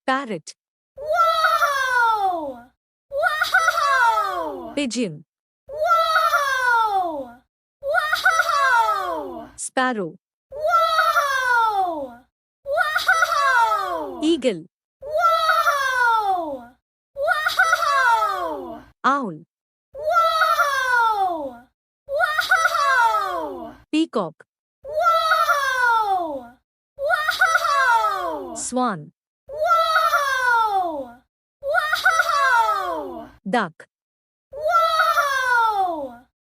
Parrot. Whoa! Whoa! Pigeon. Whoa! Whoa! Sparrow. Whoa! Whoa! Eagle. Whoa! Whoa! Owl. Whoa! Whoa! Peacock. Whoa! Whoa! Swan. Whoa! Whoa! Duck. Whoa!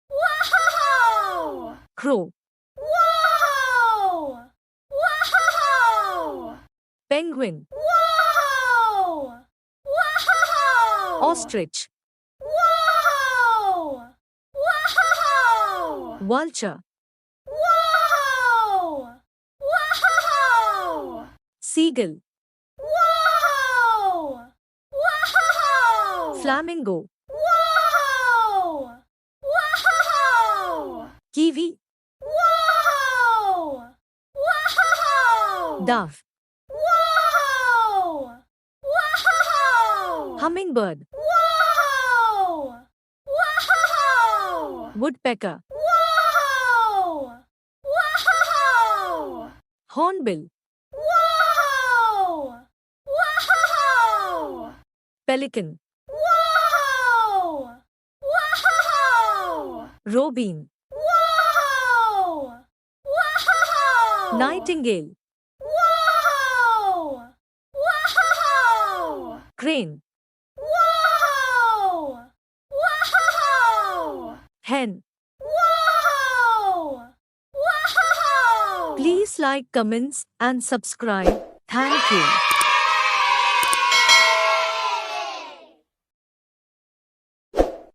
Whoa! Crow. Whoa! Whoa! Penguin. Whoa! Whoa! Ostrich. Whoa! Whoa! Vulture. Whoa! Whoa! Seagull. Whoa! Whoa! Flamingo. Whoa! Whoa! Kiwi. Whoa! Whoa! Dove. Whoa! Whoa! Hummingbird. Whoa! Whoa! Woodpecker. Whoa! Whoa! Hornbill. Whoa! Whoa! Pelican. Whoa! Whoa! Robin. Whoa! Whoa! Nightingale. Whoa! Whoa! Crane. Whoa! Whoa! Hen. Whoa! Whoa! Please like, comments, and subscribe. Thank you.